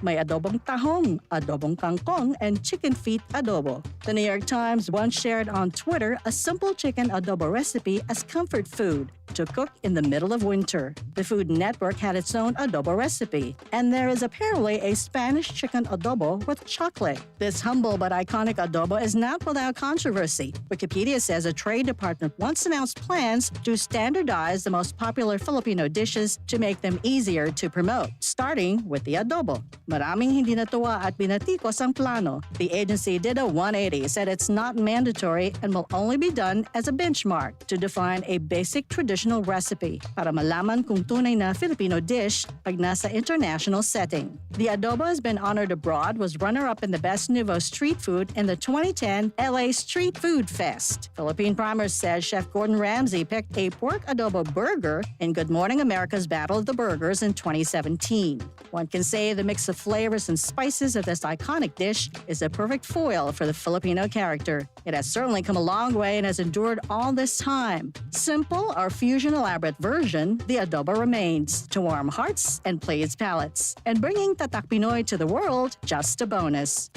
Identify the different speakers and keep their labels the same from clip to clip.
Speaker 1: May adobong tahong, adobong kangkong, and chicken feet adobo. The New York Times once shared on Twitter a simple chicken adobo recipe as comfort food to cook in the middle of winter. The Food Network had its own adobo recipe, and there is apparently a Spanish chicken adobo with chocolate. This humble but iconic adobo is not without controversy. Wikipedia says a trade department once announced plans to standardize the most popular Filipino dishes to make them easier to promote, starting with the adobo. Maraming hindi natuwa at binatikos ang plano. The agency did a 180, said it's not mandatory and will only be done as a benchmark to define a basic traditional recipe para malaman kung tunay na Filipino dish pag nasa international setting. The adobo has been honored abroad, was runner-up in the Best Nouveau Street Food in the 2010 LA Street Food Fest. Philippine Primers says Chef Gordon Ramsay picked a pork adobo burger in Good Morning America's Battle of the Burgers in 2017. One can say the mix of flavors and spices of this iconic dish is a perfect foil for the Filipino character. It has certainly come a long way and has endured all this time. Simple or fusion elaborate version, the adobo remains to warm hearts and please palates. And bringing Tatak Pinoy to the world, just a bonus.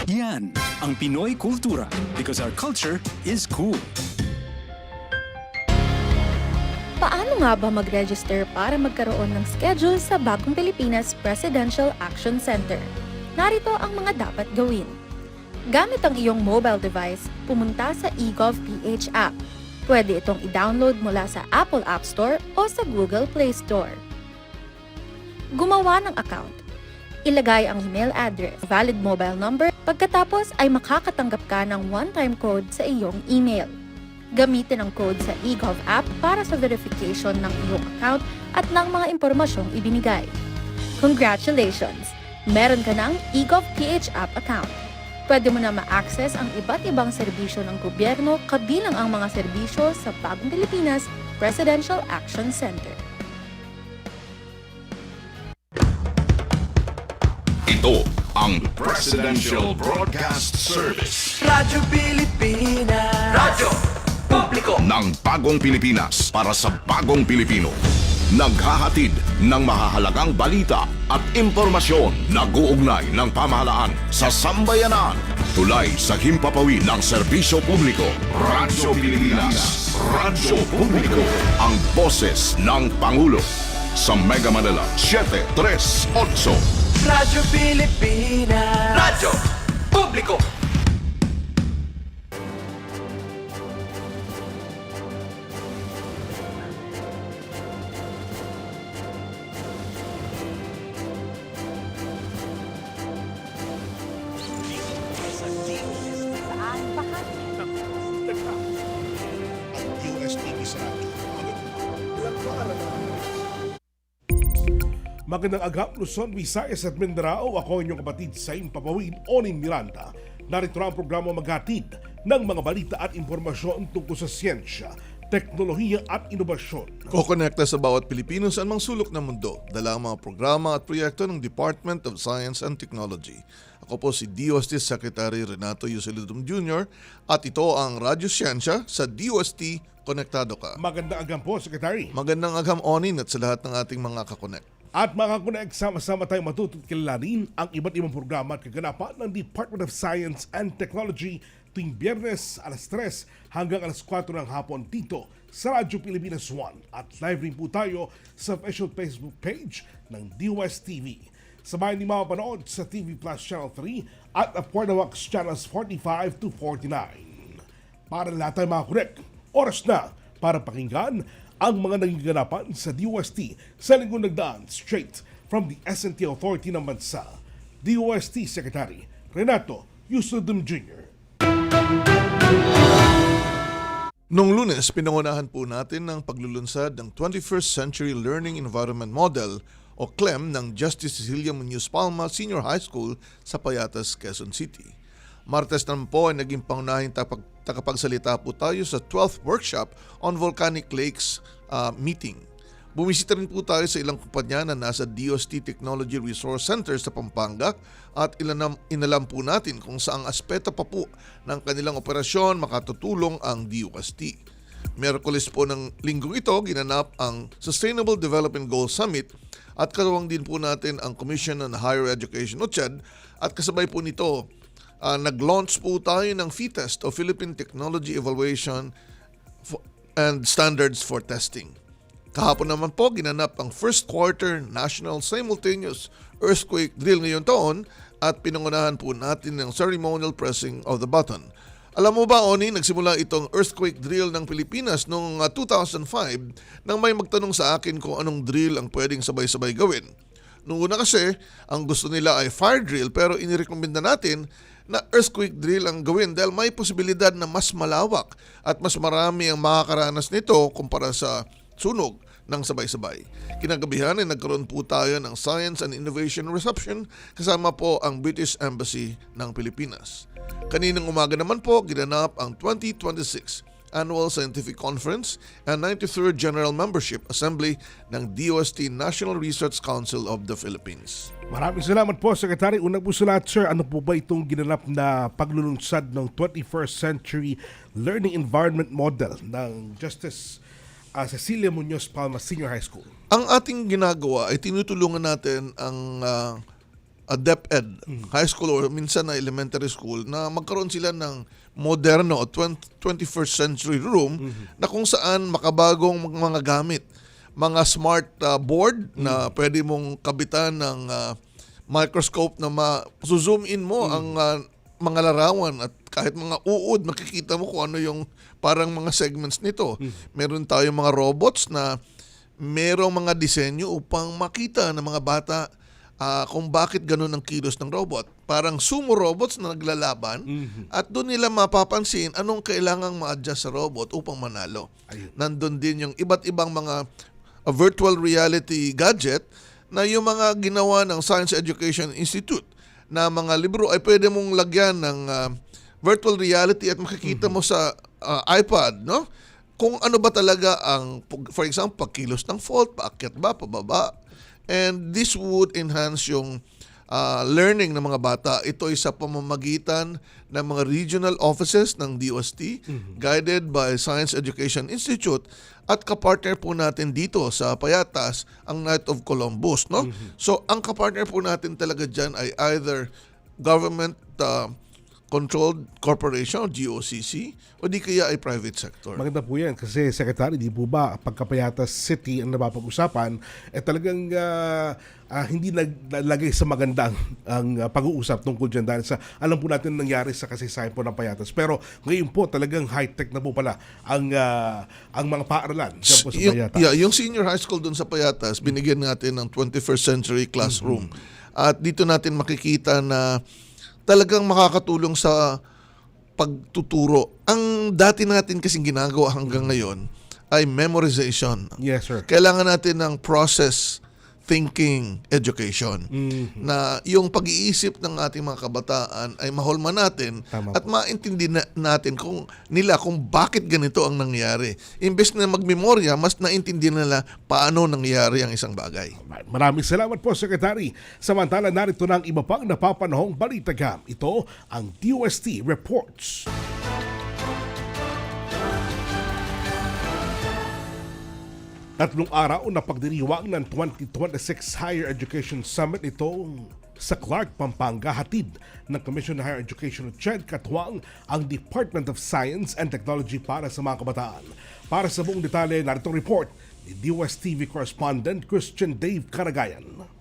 Speaker 2: Yan ang Pinoy Kultura because our culture is cool.
Speaker 3: Paano nga ba mag-register para magkaroon ng schedule sa Bagong Pilipinas Presidential Action Center? Narito ang mga dapat gawin. Gamit ang iyong mobile device, pumunta sa eGovPH app. Pwede itong i-download mula sa Apple App Store o sa Google Play Store. Gumawa ng account. Ilagay ang email address, valid mobile number, pagkatapos ay makakatanggap ka ng one-time code sa iyong email. Gamitin ang code sa eGov app para sa verification ng iyong account at ng mga impormasyong ibinigay. Congratulations! Meron ka ng eGovPH app account. Pwede mo na ma-access ang iba't ibang serbisyo ng gobyerno kabilang ang mga serbisyo sa Bagong Pilipinas Presidential Action Center.
Speaker 4: Ito ang Presidential Broadcast Service.
Speaker 5: Radyo Pilipinas. Radyo Publiko
Speaker 4: Ng Bagong Pilipinas para sa Bagong Pilipino. Naghahatid ng mahahalagang balita at impormasyon na guugnay ng pamahalaan sa sambayanan. Tulay sa himpapawid ng serbisyo publiko. Radyo Pilipinas. Radyo Publiko. Ang boses ng Pangulo. Sa Mega Manila 738.
Speaker 5: Radyo Pilipinas. Radyo Publiko.
Speaker 6: Magandang agap, Luzon, Visayas at Mindanao. Ako inyong kapatid sa Impapawid, Onin Miranda. Narito na ang programa maghatid ng mga balita at impormasyon tungkol sa siyensya, teknolohiya at inobasyon.
Speaker 7: Kokonekta sa bawat Pilipino sa anumang sulok ng mundo. Dala ang mga programa at proyekto ng Department of Science and Technology. Ako po si DOST Secretary Renato Yusilidum Jr. at ito ang Radyo Siyensya sa DOST Konektado Ka.
Speaker 6: Magandang agam po, Secretary.
Speaker 7: Magandang agam, Onin, at sa lahat ng ating mga kakonek.
Speaker 6: At mga kunek, sama-sama tayong matutut kilalanin ang iba't ibang programa at kaganapan ng Department of Science and Technology tuwing Biyernes alas 3 hanggang alas 4 ng hapon dito sa Radyo Pilipinas 1. At live rin po tayo sa official Facebook page ng DOST-TV. Sabayan ni mapapanood sa TV Plus Channel 3 at Apwardawax Channels 45 to 49. Para lahat tayo mga kunek, oras na para pakinggan ang mga naging ganapan sa DOST sa linggong nagdaan straight from the S&T Authority ng bansa. DOST Secretary Renato Yusilidum Jr.
Speaker 7: Noong Lunes, pinangunahan po natin ang paglulunsad ng 21st Century Learning Environment Model o CLEM ng Justice Cecilia Muñoz Palma Senior High School sa Payatas, Quezon City. Martes naman po ay naging pangunahing takapagsalita po tayo sa 12th Workshop on Volcanic Lakes meeting. Bumisita rin po tayo sa ilang kumpanya na nasa DOST Technology Resource Center sa Pampanga at inalam po natin kung saang aspeto pa po ng kanilang operasyon makatutulong ang DOST. Miyerkules po ng linggong ito ginanap ang Sustainable Development Goals Summit at katuwang din po natin ang Commission on Higher Education o CHED, at kasabay po nito, nag-launch po tayo ng FETEST o Philippine Technology Evaluation and Standards for Testing. Kahapon naman po ginanap ang first quarter national simultaneous earthquake drill ngayong taon at pinangunahan po natin ng ceremonial pressing of the button. Alam mo ba, Oni, nagsimula itong earthquake drill ng Pilipinas noong 2005 nang may magtanong sa akin kung anong drill ang pwedeng sabay-sabay gawin. Noong una kasi, ang gusto nila ay fire drill pero inirekomenda natin na earthquake drill ang gawin dahil may posibilidad na mas malawak at mas marami ang makakaranas nito kumpara sa sunog ng sabay-sabay. Kinagabihan ay nagkaroon po tayo ng Science and Innovation Reception kasama po ang British Embassy ng Pilipinas. Kaninang umaga naman po ginanap ang 2026 Annual Scientific Conference and 93rd General Membership Assembly ng DOST National Research Council of the Philippines.
Speaker 6: Maraming salamat po, Secretary. Unang po sa lahat, sir, ano po ba itong ginanap na paglulunsad ng 21st Century Learning Environment Model ng Justice Cecilia Muñoz Palma Senior High School?
Speaker 7: Ang ating ginagawa ay tinutulungan natin ang DepEd high school or minsan na elementary school na magkaroon sila ng moderno o 21st century room na kung saan makabagong mga gamit. Mga smart board na pwede mong kabitan ng microscope na zoom in mo ang mga larawan at kahit mga uod makikita mo kung ano yung parang mga segments nito. Meron tayong mga robots na merong mga disenyo upang makita ng mga bata kung bakit ganun ang kilos ng robot. Parang sumo robots na naglalaban at doon nila mapapansin anong kailangang ma-adjust sa robot upang manalo. Nandun din yung iba't ibang mga virtual reality gadget na yung mga ginawa ng Science Education Institute na mga libro ay pwede mong lagyan ng virtual reality at makikita mo sa iPad, no? Kung ano ba talaga ang, for example, pagkilos ng fault, paakyat ba, pababa. And this would enhance yung learning ng mga bata. Ito ay sa pamamagitan ng mga regional offices ng DOST, guided by Science Education Institute, at kapartner po natin dito sa Payatas, ang Knight of Columbus. No? So, ang kapartner po natin talaga dyan ay either government controlled corporation, GOCC, o di kaya ay private sector.
Speaker 6: Maganda po yan kasi, Secretary, di po ba pagkapayatas city ang napapag-usapan, talagang hindi naglagay sa magandang ang pag-uusap tungkol dyan dahil sa alam po natin nangyari sa kasaysayan po ng Payatas. Pero ngayon po talagang high-tech na po pala ang mga paaralan dyan po sa Payatas.
Speaker 7: Yung senior high school dun sa Payatas, binigyan natin ng 21st century classroom. At dito natin makikita na talagang makakatulong sa pagtuturo. Ang dati natin kasing ginagawa hanggang ngayon ay memorization.
Speaker 6: Yes, sir.
Speaker 7: Kailangan natin ng process thinking education na yung pag-iisip ng ating mga kabataan ay mahulma natin.
Speaker 6: Tama
Speaker 7: at
Speaker 6: po.
Speaker 7: maintindi natin kung bakit ganito ang nangyari. Imbes na magmemorya, mas naintindi nila paano nangyari ang isang bagay.
Speaker 6: Maraming salamat po, Secretary. Samantala, narito na ang iba pang napapanahong balitagam. Ito ang DOST Reports. Tatlong araw na pagdiriwang ng 2026 Higher Education Summit ito sa Clark, Pampanga, hatid ng Commission on Higher Education o CHED, katuwang ang Department of Science and Technology para sa mga kabataan. Para sa buong detalye, narito ang report ni DOST TV correspondent Christian Dave Caragayan.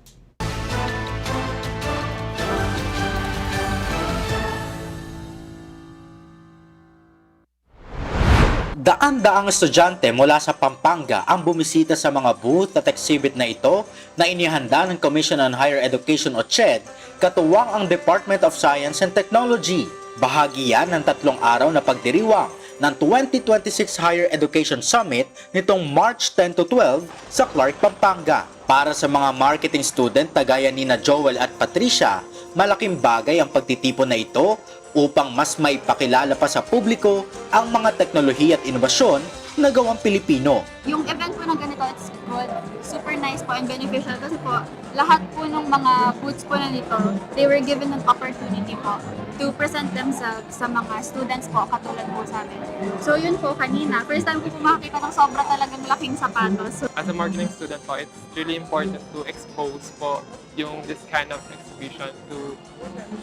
Speaker 8: Daan-daang estudyante mula sa Pampanga ang bumisita sa mga booth at exhibit na ito na inihanda ng Commission on Higher Education o CHED, katuwang ang Department of Science and Technology. Bahagi yan ng 3 araw na pagdiriwang ng 2026 Higher Education Summit nitong March 10 to 12 sa Clark, Pampanga. Para sa mga marketing student na gaya nina Joel at Patricia, malaking bagay ang pagtitipon na ito upang mas maipakilala pa sa publiko ang mga teknolohiya at inobasyon na gawang Pilipino.
Speaker 9: Yung event po ng ganito, it's good. Super nice po and beneficial kasi po lahat po ng mga booths po na nito, they were given an opportunity po to present themselves sa mga students po katulad po sa amin. So yun po kanina, first time ko po makakita ng sobra talagang laking sapatos. So,
Speaker 10: as a marketing student po, it's really important to expose po yung this kind of exhibition to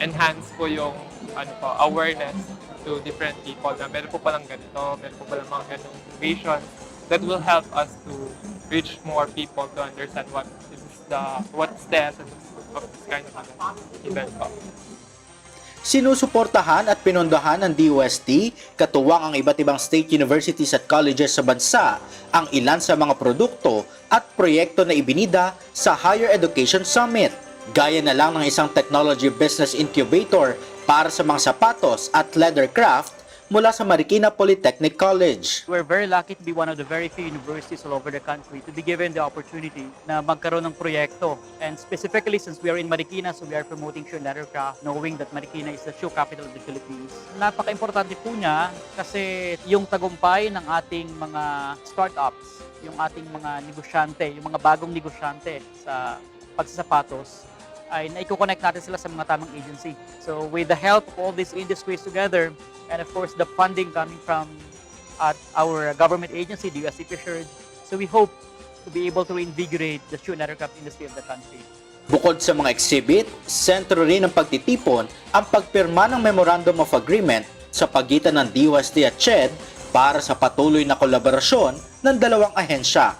Speaker 10: enhance po yung awareness to different people na meron po palang ganito, meron po palang mga ganitong innovation that will help us to reach more people to understand what's the essence of this kind of event po.
Speaker 8: Sinusuportahan at pinondohan ng DOST, katuwang ang iba't ibang state universities at colleges sa bansa, ang ilan sa mga produkto at proyekto na ibinida sa Higher Education Summit. Gaya na lang ng isang technology business incubator para sa mga sapatos at leather craft mula sa Marikina Polytechnic College.
Speaker 11: We're very lucky to be one of the very few universities all over the country to be given the opportunity na magkaroon ng proyekto. And specifically, since we are in Marikina, so we are promoting Shoe and Leather Craft, knowing that Marikina is the shoe capital of the Philippines. Napaka-importante po niya kasi yung tagumpay ng ating mga startups, yung ating mga negosyante, yung mga bagong negosyante sa pagsasapatos, ay naiko-connect natin sila sa mga tamang agency. So with the help of all these industries together, and of course the funding coming from our government agency, the USC Fisheries, so we hope to be able to reinvigorate the shoe and leather craft industry of the country.
Speaker 8: Bukod sa mga exhibit, sentro rin ng pagtitipon ang pagpirma ng Memorandum of Agreement sa pagitan ng DOST at CHED para sa patuloy na kolaborasyon ng dalawang ahensya.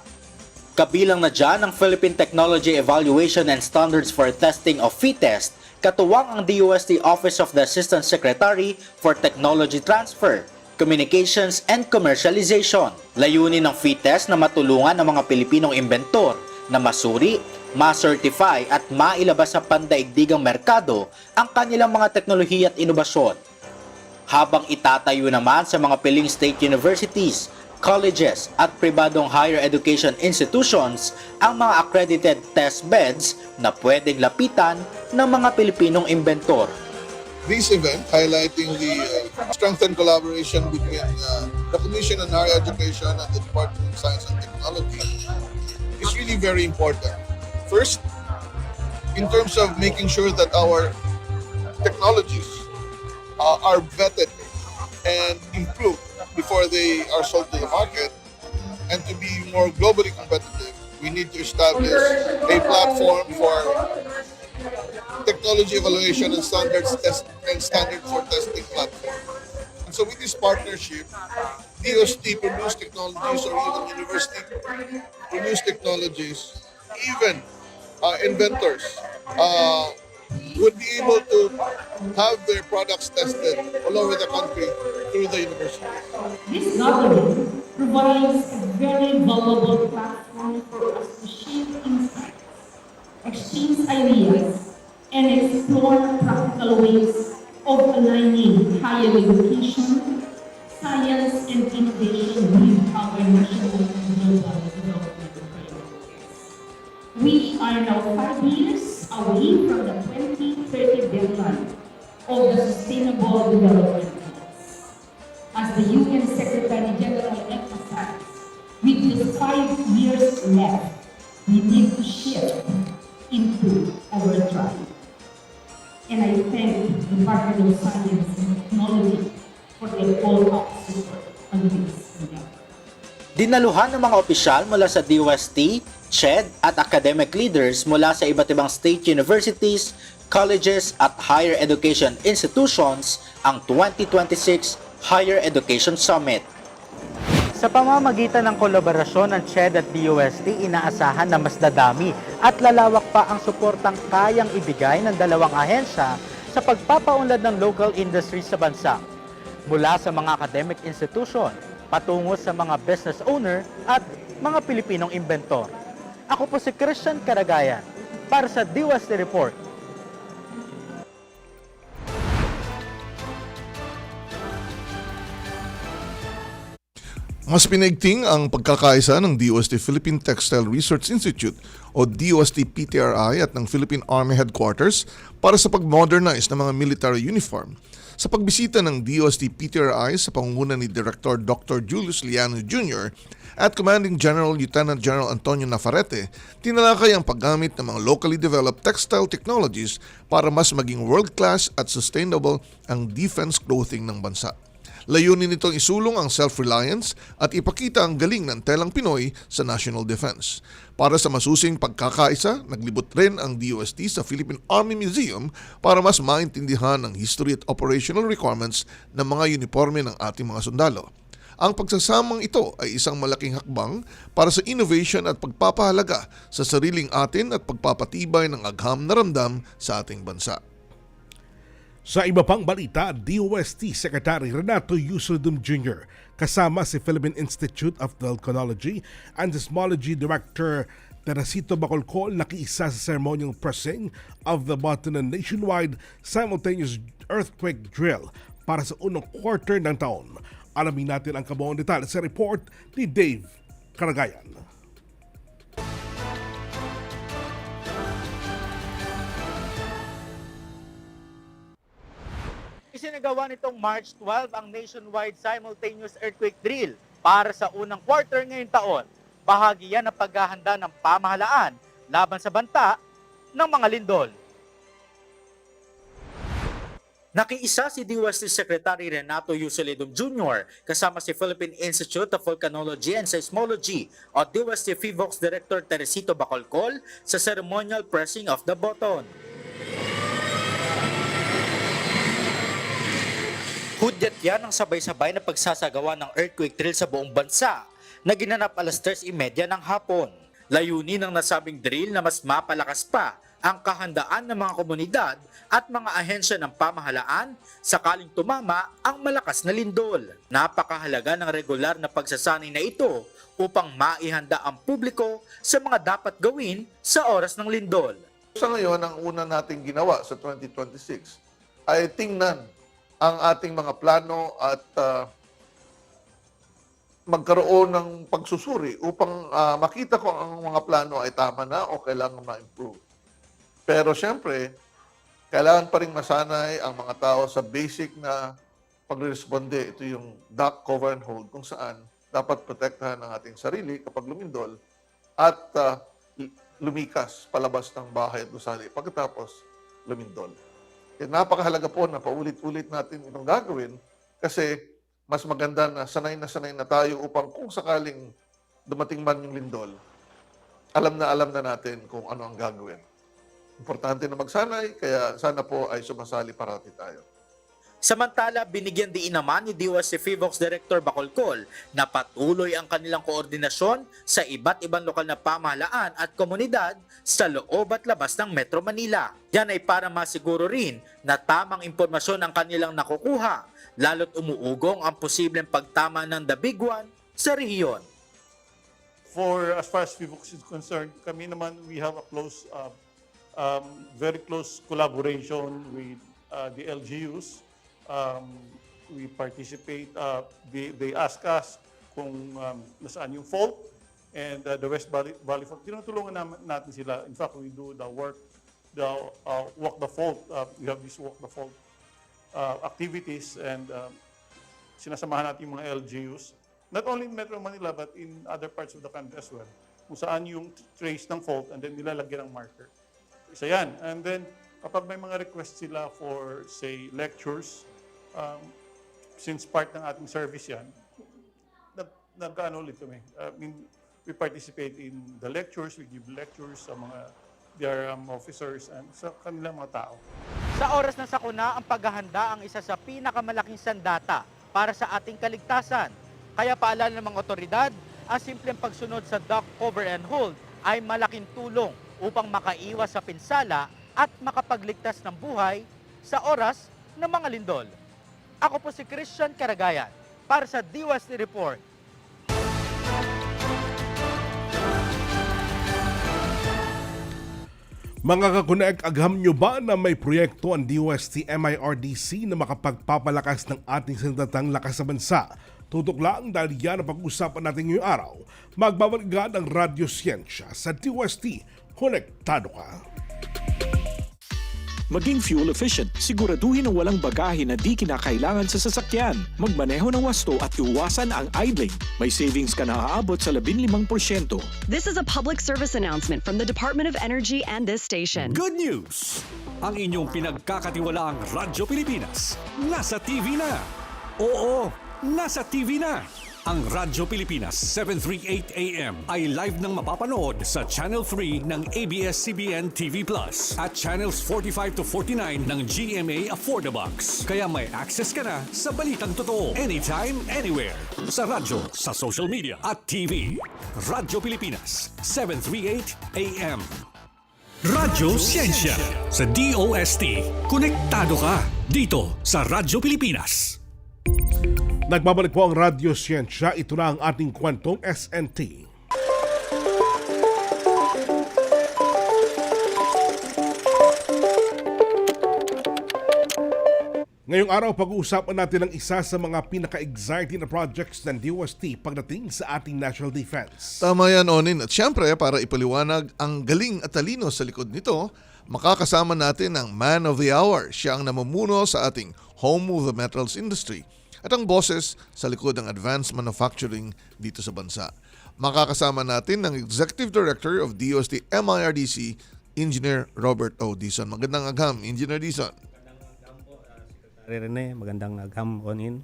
Speaker 8: Kabilang na dyan ang Philippine Technology Evaluation and Standards for Testing of FITEST, katuwang ang DOST Office of the Assistant Secretary for Technology Transfer, Communications and Commercialization. Layunin ng FITEST na matulungan ang mga Pilipinong inventor na masuri, ma-certify at mailabas sa pandaigdigang merkado ang kanilang mga teknolohiya at inobasyon. Habang itatayo naman sa mga piling state universities, colleges at pribadong higher education institutions ang mga accredited test beds na pwedeng lapitan ng mga Pilipinong inventor.
Speaker 7: This event highlighting the strengthened collaboration between the Commission on Higher Education and the Department of Science and Technology is really very important. First, in terms of making sure that our technologies are vetted and improved before they are sold to the market, and to be more globally competitive, we need to establish a platform for technology evaluation and standard for testing platform. And so with this partnership, DOST produce technologies or even university produce technologies, even inventors would be able to have their products tested all over the country through the university.
Speaker 12: This gathering provides a very valuable platform for us to share insights, exchange ideas, and explore practical ways of aligning higher education, science, and innovation with our national and global development priorities. We are now 5 years away from the 2030 deadline of the Sustainable Development Goals. As the UN Secretary General emphasized, with just 5 years left, we need to shift into overdrive. And I thank the Department of Science and Technology for their all-out support on this endeavor.
Speaker 8: Dinaluhan ng mga opisyal mula sa DOST, CHED at academic leaders mula sa iba't ibang state universities, colleges at higher education institutions ang 2026 Higher Education Summit.
Speaker 11: Sa pamamagitan ng kolaborasyon ng CHED at DOST, inaasahan na mas dadami at lalawak pa ang suportang kayang ibigay ng dalawang ahensya sa pagpapaunlad ng local industry sa bansa. Mula sa mga academic institution, patungo sa mga business owner at mga Pilipinong inventor. Ako po si Christian Caragayan para sa DOST Report.
Speaker 7: Mas pinaigting ang pagkakaisa ng DOST Philippine Textile Research Institute o DOST PTRI at ng Philippine Army Headquarters para sa pag-modernize ng mga military uniform. Sa pagbisita ng DOST PTRI sa pangunguna ni Director Dr. Julius Liano Jr. at Commanding General Lieutenant General Antonio Nafarrete, tinalakay ang paggamit ng mga locally developed textile technologies para mas maging world-class at sustainable ang defense clothing ng bansa. Layunin nitong isulong ang self-reliance at ipakita ang galing ng telang Pinoy sa national defense. Para sa masusing pagkakaisa, naglibot rin ang DOST sa Philippine Army Museum para mas maintindihan ang history at operational requirements ng mga uniforme ng ating mga sundalo. Ang pagsasamang ito ay isang malaking hakbang para sa innovation at pagpapahalaga sa sariling atin at pagpapatibay ng agham na ramdam sa ating bansa.
Speaker 6: Sa iba pang balita, DOST Secretary Renato Yusoldum Jr. kasama si Philippine Institute of Volcanology and Seismology Director Teresito Bacolcol nakiisa sa ceremonial pressing of the button ng nationwide simultaneous earthquake drill para sa unang quarter ng taon. Alamin natin ang kabuuan detalye sa report ni Dave Caragayan.
Speaker 11: Isinagawa nitong March 12 ang nationwide simultaneous earthquake drill para sa unang quarter ngayong taon. Bahagi yan ng paghahanda ng pamahalaan laban sa banta ng mga lindol. Nakiisa si DOST Secretary Renato Yusoldum Jr. kasama si Philippine Institute of Volcanology and Seismology o DOST PHIVOLCS Director Teresito Bacolcol sa ceremonial pressing of the button. Hudyat yan ang sabay-sabay na pagsasagawa ng earthquake drill sa buong bansa na ginanap alas 3:30 ng hapon. Layunin ng nasabing drill na mas mapalakas pa ang kahandaan ng mga komunidad at mga ahensya ng pamahalaan sakaling tumama ang malakas na lindol. Napakahalaga ng regular na pagsasanay na ito upang maihanda ang publiko sa mga dapat gawin sa oras ng lindol.
Speaker 7: Sa ngayon, ang una nating ginawa sa 2026 ay tingnan ang ating mga plano at magkaroon ng pagsusuri upang makita kung ang mga plano ay tama na o kailangan ma-improve. Pero siyempre, kailangan pa rin masanay ang mga tao sa basic na pagresponde. Ito yung duck, cover, and hold kung saan dapat protektahan ang ating sarili kapag lumindol at lumikas palabas ng bahay at gusali pagkatapos lumindol. Napakahalaga po na paulit-ulit natin itong gagawin kasi mas maganda na sanay na tayo upang kung sakaling dumating man yung lindol, alam na natin kung ano ang gagawin. Importante na magsanay, kaya sana po ay sumasali parati tayo.
Speaker 8: Samantala, binigyan din naman ni DOST PHIVOLCS Director Bacolcol na patuloy ang kanilang koordinasyon sa iba't ibang lokal na pamahalaan at komunidad sa loob at labas ng Metro Manila. Yan ay para masiguro rin na tamang impormasyon ang kanilang nakukuha, lalo't umuugong ang posibleng pagtama ng The Big One sa rehiyon.
Speaker 13: For as far as PHIVOLCS is concerned, kami naman we have a close, very close collaboration with the LGUs. We participate, they ask us kung nasaan yung fault and the West Valley Fault. Tinutulungan natin sila. In fact, we do the work, walk the fault. We have this walk the fault activities and sinasamahan natin yung mga LGUs. Not only in Metro Manila but in other parts of the country as well. Kung saan yung trace ng fault and then nilalagyan ng marker. Isa yan. And then kapag may mga request sila for, say, lectures, since part ng ating service yan, nagkaano ulit kami. We participate in the lectures, we give lectures sa mga DRM officers and sa kanilang mga tao.
Speaker 11: Sa oras ng sakuna, ang paghahanda ang isa sa pinakamalaking sandata para sa ating kaligtasan. Kaya paalala ng mga otoridad, ang simpleng pagsunod sa duck, cover, and hold ay malaking tulong upang makaiwas sa pinsala at makapagligtas ng buhay sa oras ng mga lindol. Ako po si Christian Caragayan para sa DOST Report.
Speaker 6: Mga kakunek, agham nyo ba na may proyekto ang DOST MIRDC na makapagpapalakas ng ating sandatang lakas sa bansa? Tutok lang dahil yan ang pag-usapan natin ngayong araw. Magbabalikan ang Radyo Siyensya sa DOST. Konektado ka.
Speaker 2: Maging fuel efficient, siguraduhin ang walang bagahe na di kinakailangan sa sasakyan. Magmaneho ng wasto at iwasan ang idling. May savings ka na aabot sa 15%.
Speaker 14: This is a public service announcement from the Department of Energy and this station.
Speaker 15: Good news! Ang inyong pinagkakatiwalaang Radyo Pilipinas, nasa TV na! Oo, nasa TV na! Ang Radyo Pilipinas 738 AM ay live nang mapapanood sa Channel 3 ng ABS-CBN TV Plus at Channels 45 to 49 ng GMA Affordabox. Kaya may access ka na sa balitang totoo anytime, anywhere. Sa radyo, sa social media at TV. Radyo Pilipinas 738 AM. Radyo Siyensya sa DOST. Konektado ka dito sa Radyo Pilipinas.
Speaker 6: Nagbabalik po ang Radyo Siyensya. Ito na ang ating kwentong SNT. Ngayong araw, pag-uusapan natin ang isa sa mga pinaka-exciting na projects ng DOST pagdating sa ating national defense.
Speaker 7: Tama yan, Onin. At syempre, para ipaliwanag ang galing at talino sa likod nito, makakasama natin ang Man of the Hour. Siya ang namumuno sa ating Home of the Metals Industry at ang boses sa likod ng advanced manufacturing dito sa bansa. Makakasama natin ang Executive Director of DOST MIRDC, Engineer Robert O. Dizon. Magandang agham, Engineer Dizon.
Speaker 16: Rene, magandang agham, Onin.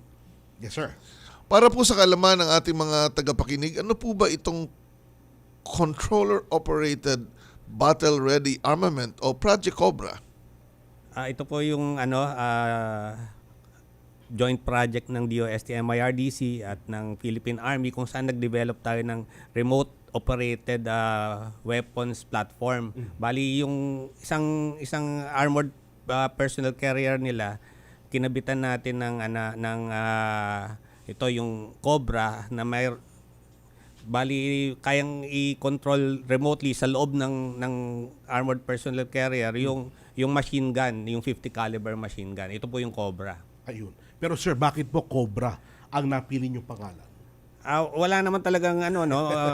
Speaker 6: Yes, sir.
Speaker 7: Para po sa kalaman ng ating mga tagapakinig, ano po ba itong Controller-Operated Battle-Ready Armament o Project Cobra?
Speaker 16: Ito po yung joint project ng DOST MIRDC at ng Philippine Army kung saan nag-develop tayo ng remote operated weapons platform. Bali yung isang armored personnel carrier nila, kinabitan natin ng ito yung Cobra na may bali kayang i-control remotely sa loob ng armored personnel carrier yung machine gun, yung 50 caliber machine gun. Ito po yung Cobra.
Speaker 6: Ayun. Pero sir, bakit po Cobra ang napili niyong pangalan?
Speaker 16: Wala naman talagang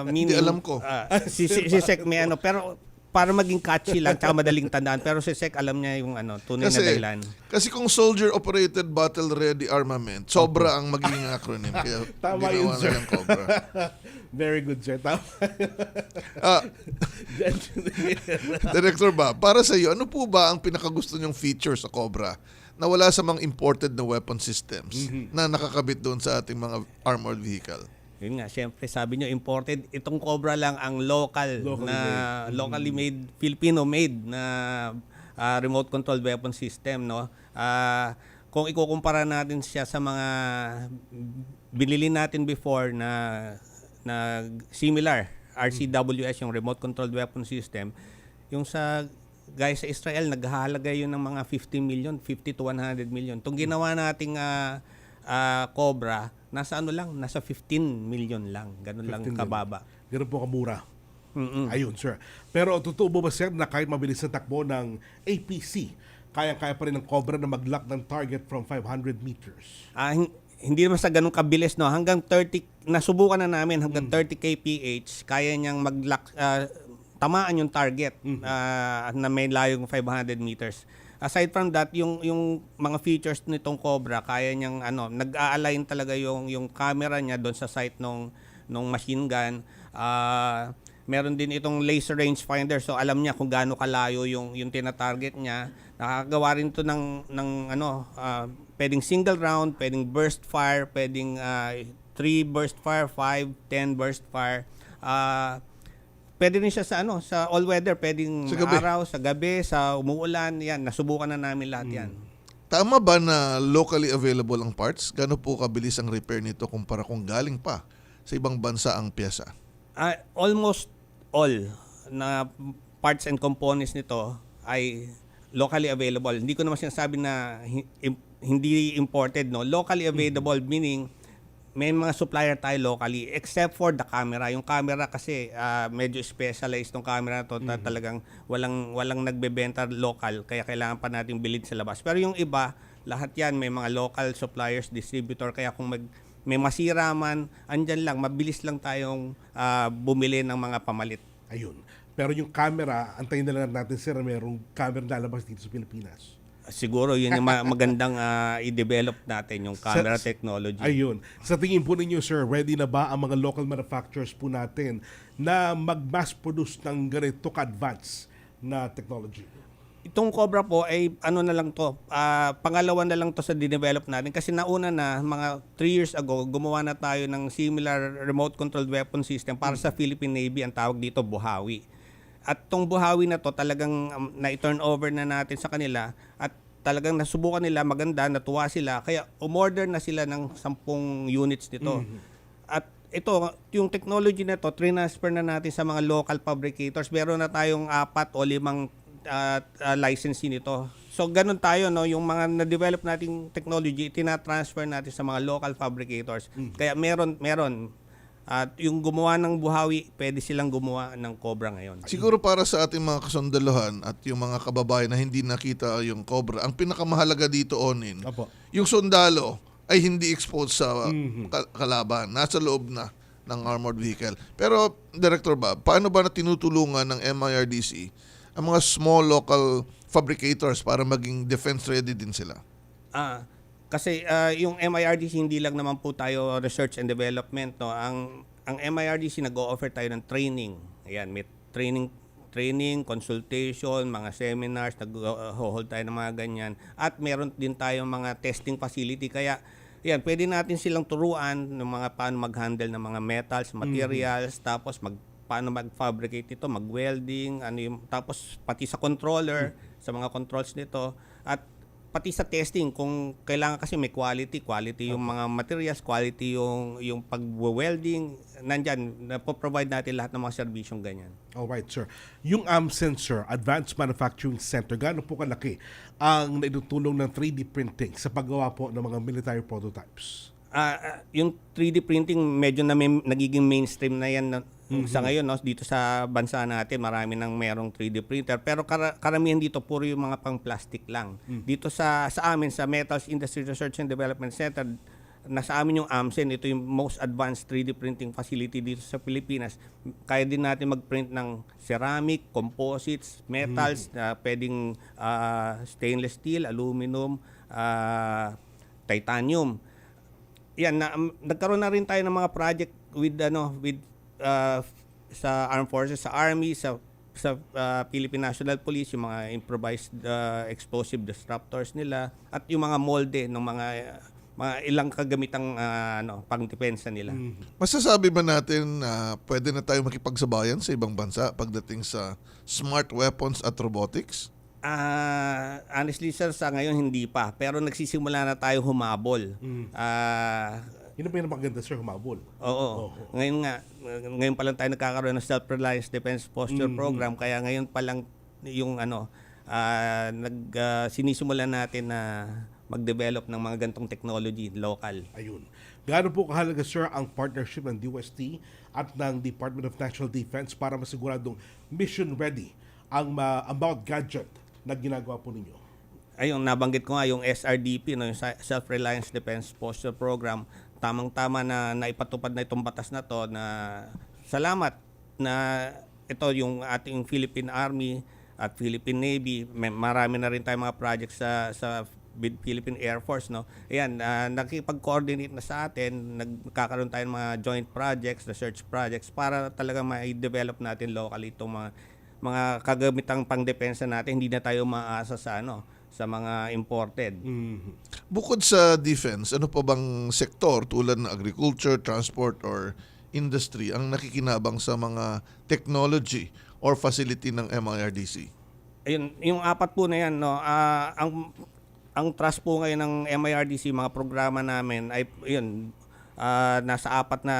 Speaker 16: meaning.
Speaker 7: Hindi alam ko.
Speaker 16: Si Sek may pero para maging catchy lang tsaka madaling tandaan, pero si Sek alam niya yung tunay na dahilan.
Speaker 7: Kasi kung Soldier Operated Battle Ready Armament, sobra ang magiging acronym. Kaya
Speaker 6: tama yun, sir.
Speaker 7: Cobra.
Speaker 6: Very good, sir. Tama.
Speaker 7: Director ba, para sa iyo, ano po ba ang pinakagusto niyong feature sa Cobra na wala sa mga imported na weapon systems na nakakabit doon sa ating mga armored vehicle?
Speaker 16: Yun nga, syempre sabi nyo imported, itong Cobra lang ang locally made, Filipino made na remote controlled weapon system, no? Kung ikukumpara natin siya sa mga binili natin before na similar RCWS, yung remote controlled weapon system, yung sa guys sa Israel, naghahalaga yun ng mga 50 million, 50 to 100 million. Itong ginawa nating Cobra, nasa nasa 15 million lang. Ganun lang kababa.
Speaker 6: Ganun po kamura. Ayun, sir. Pero totoo ba sir, na kahit mabilis na takbo ng APC, kaya-kaya pa rin ng Cobra na mag-lock ng target from 500 meters?
Speaker 16: Hindi naman sa ganun kabilis, no? Hanggang 30, nasubukan na namin, hanggang 30 kph, kaya niyang mag-lock, tamaan yung target na may layong 500 meters. Aside from that, yung mga features nitong Cobra, kaya niyang nag-a-align talaga yung camera niya doon sa sight nung machine gun. Meron din itong laser range finder, so alam niya kung gaano kalayo yung tina-target niya. Nakakagawa rin to ng pwedeng single round, pwedeng burst fire, pwedeng 3 burst fire, 5, 10 burst fire. Pwede rin siya sa all weather, pwedeng sa araw, sa gabi, sa umuulan, yan, nasubukan na namin lahat yan.
Speaker 7: Tama ba na locally available ang parts? Gaano po kabilis ang repair nito kumpara kung galing pa sa ibang bansa ang pyesa?
Speaker 16: Almost all na parts and components nito ay locally available. Hindi ko naman sinasabi na hindi imported, no. Locally available meaning may mga supplier tayo locally except for the camera. Yung camera kasi medyo specialized tong camera na to, talagang walang nagbebenta local, kaya kailangan pa nating bilhin sa labas. Pero yung iba, lahat yan may mga local suppliers, distributor, kaya kung may masira man, andyan lang, mabilis lang tayong bumili ng mga pamalit.
Speaker 6: Ayun. Pero yung camera, antayin na lang natin sir, merong camera na lalabas dito sa Pilipinas.
Speaker 16: Siguro yun yung magandang i-develop natin, yung camera technology.
Speaker 6: Ayun. Sa tingin po ninyo sir, ready na ba ang mga local manufacturers po natin na mag-mass produce ng ganito ka-advance na technology?
Speaker 16: Itong Cobra po ay ano na lang to, pangalawa na lang to sa dinevelop natin kasi nauna na mga 3 years ago gumawa na tayo ng similar remote controlled weapon system para sa Philippine Navy, ang tawag dito Buhawi. At tong Buhawi na to talagang na-turn over na natin sa kanila at talagang nasubukan nila, maganda, natuwa sila kaya umorder na sila ng 10 units nito. At ito, yung technology na to, transfer na natin sa mga local fabricators. Meron na tayong 4 o 5 licensee nito. So ganun tayo, no, yung mga na-develop nating technology, tina-transfer natin sa mga local fabricators. Kaya meron at yung gumawa ng Buhawi, pwede silang gumawa ng Cobra ngayon.
Speaker 7: Siguro para sa ating mga kasundaluhan at yung mga kababayan na hindi nakita yung Cobra, ang pinakamahalaga dito, Onin, yung sundalo ay hindi exposed sa kalaban. Nasa loob na ng armored vehicle. Pero, Director Bob, paano ba na tinutulungan ng MIRDC ang mga small local fabricators para maging defense ready din sila?
Speaker 16: Kasi yung MIRDC hindi lang naman po tayo research and development, no. Ang MIRDC nag-o-offer tayo ng training. Ayan, may training, consultation, mga seminars, nag-hold tayo ng mga ganyan. At meron din tayong mga testing facility kaya yan, pwede natin silang turuan ng mga paano mag-handle ng mga metals, materials, tapos paano mag-fabricate ito, mag-welding, tapos pati sa controller, sa mga controls nito, at pati sa testing kung kailangan kasi may quality yung mga materials, quality yung pag-welding, nandyan, provide natin lahat ng mga serbisyong ganyan.
Speaker 6: Alright, sir. Yung sensor, Advanced Manufacturing Center, gaano po kalaki ang naitutulong ng 3D printing sa paggawa po ng mga military prototypes?
Speaker 16: Yung 3D printing medyo na nagiging mainstream na yan sa ngayon, no? Dito sa bansa natin marami nang merong 3D printer pero karamihan dito puro yung mga pang plastic lang. Dito sa amin sa Metals Industry Research and Development Center, nasa amin yung AMCEN, ito yung most advanced 3D printing facility dito sa Pilipinas. Kaya din natin mag-print ng ceramic, composites, metals, pwedeng stainless steel, aluminum, titanium. Yan, nagkaroon na rin tayo ng mga project with sa Armed Forces, sa Army, sa Philippine National Police, yung mga improvised explosive disruptors nila at yung mga molde ng mga ilang kagamitang pangdepensa nila.
Speaker 7: Masasabi ba natin na pwede na tayo makipagsabayan sa ibang bansa pagdating sa smart weapons at robotics?
Speaker 16: Honestly sir, sa ngayon hindi pa. Pero nagsisimula na tayo humabol.
Speaker 6: Yun ang pinapaganda sir, humabol.
Speaker 16: Oo. Ngayon pa lang tayo nagkakaroon ng Self-Reliance Defense Posture Program. Kaya ngayon pa lang yung sinisimulan natin na mag-develop ng mga gantong technology local.
Speaker 6: Ayun. Gaano po kahalaga sir ang partnership ng DOST at ng Department of National Defense para masiguradong mission ready ang bawat gadget na ginagawa po ninyo?
Speaker 16: Ayun, nabanggit ko nga yung SRDP, no, yung Self-Reliance Defense Posture Program. Tamang-tama na naipatupad na itong batas na to na salamat na ito yung ating Philippine Army at Philippine Navy. Marami na rin tayong mga projects sa Philippine Air Force, no. Ayan, nakikipag-coordinate na sa atin, nagkakaroon tayo ng mga joint projects, research projects para talaga ma-develop natin locally itong mga kagamitang pangdepensa natin. Hindi na tayo maasa sa sa mga imported.
Speaker 7: Bukod sa defense, ano pa bang sektor tulad ng agriculture, transport, or industry ang nakikinabang sa mga technology or facility ng MIRDC?
Speaker 16: Ayun, yung 4 po na yan, no, ang trust po ngayon ng MIRDC, mga programa namin ay yun, nasa 4 na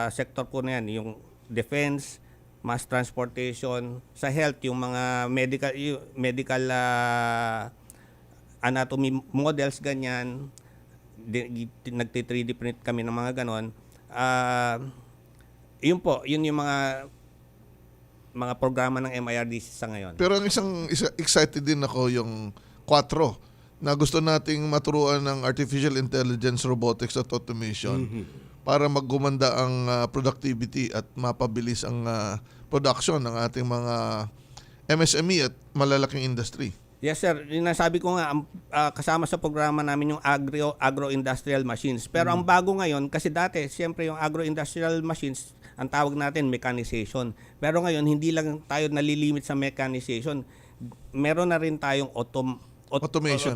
Speaker 16: sektor po na yan, yung defense, mass transportation, sa health, yung mga medical anatomy models, ganyan. Nagti-3D print kami ng mga ganon. Yun po, yun yung mga programa ng MIRDC sa ngayon.
Speaker 7: Pero ang isang excited din ako yung 4 na gusto nating maturuan ng artificial intelligence, robotics at automation para maggumanda ang productivity at mapabilis ang production ng ating mga MSME at malalaking industry.
Speaker 16: Yes sir, nasabi ko nga kasama sa programa namin yung agro-industrial machines. Pero ang bago ngayon, kasi dati siyempre yung agro-industrial machines, ang tawag natin mechanization. Pero ngayon hindi lang tayo nalilimit sa mechanization. Meron na rin tayong automation.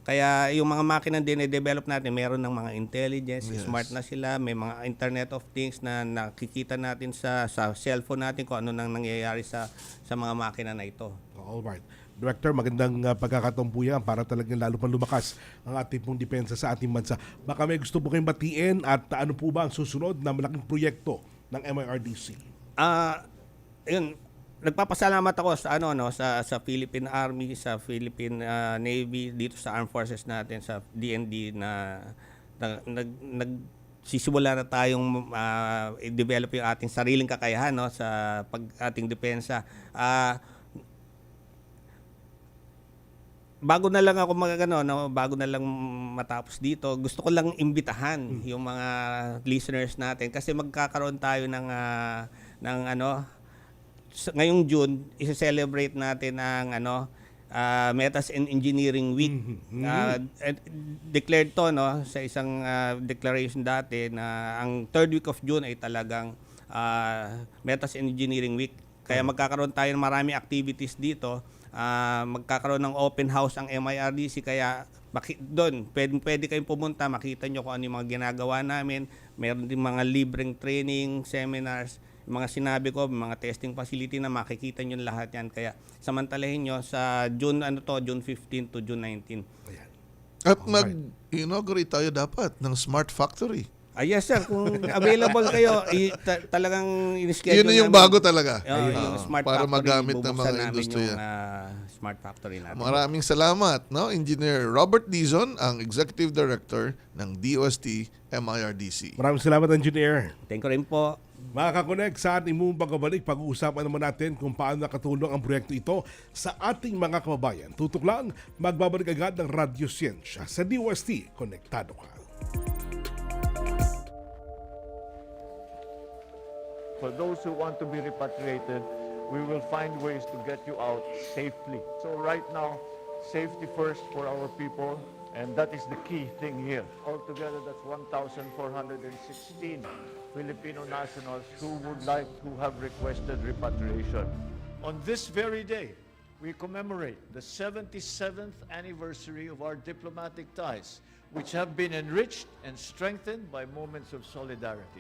Speaker 16: Kaya yung mga makina din i-develop natin, meron ng mga intelligence, smart na sila, may mga Internet of Things na nakikita natin sa cellphone natin kung ano nang nangyayari sa mga makina na ito.
Speaker 6: Alright. Director, magandang pagkakataon po yan para talagang lalo pang lumakas ang ating pong depensa sa ating bansa. Baka may gusto po kayong batiin at ano po ba ang susunod na malaking proyekto ng MIRDC?
Speaker 16: Yun, nagpapasalamat ako sa Philippine Army, sa Philippine Navy, dito sa Armed Forces natin, sa DND na nagsisimula na tayong i-develop yung ating sariling kakayahan sa ating depensa. Bago na lang ako bago na lang matapos dito, gusto ko lang imbitahan yung mga listeners natin kasi magkakaroon tayo ng ngayong June, i-celebrate natin ang Metals and Engineering Week. Declared to sa isang declaration dati na ang 3rd week of June ay talagang Metals and Engineering Week. Kaya magkakaroon tayo ng marami activities dito. Magkakaroon ng open house ang MIRDC, kaya doon pwede kayong pumunta, makita nyo kung ano yung mga ginagawa namin. Meron din mga libreng training, seminars, yung mga sinabi ko, mga testing facility na makikita nyo lahat yan. Kaya samantalahin nyo sa June 15 to June 19.
Speaker 7: At mag-inaugurate tayo dapat ng Smart Factory.
Speaker 16: Yes sir, kung available kayo, talagang in-schedule
Speaker 7: yun yung bago talaga.
Speaker 16: Yung Smart
Speaker 7: para
Speaker 16: Factory,
Speaker 7: magamit ng mga industriya.
Speaker 16: Smart Factory natin.
Speaker 7: Maraming salamat, Engineer Robert Dizon, ang Executive Director ng DOST MIRDC.
Speaker 6: Maraming salamat, Engineer.
Speaker 16: Thank you rin po.
Speaker 6: Mga kakonek, sa ating mong pagbabalik, pag-uusapan naman natin kung paano nakatulong ang proyekto ito sa ating mga kababayan. Tutok lang, magbabalik agad ng Radyo Siyensya sa DOST. Konektado ka.
Speaker 13: For those who want to be repatriated, we will find ways to get you out safely. So right now, safety first for our people, and that is the key thing here. Altogether, that's 1,416 Filipino nationals who have requested repatriation. On this very day, we commemorate the 77th anniversary of our diplomatic ties, which have been enriched and strengthened by moments of solidarity.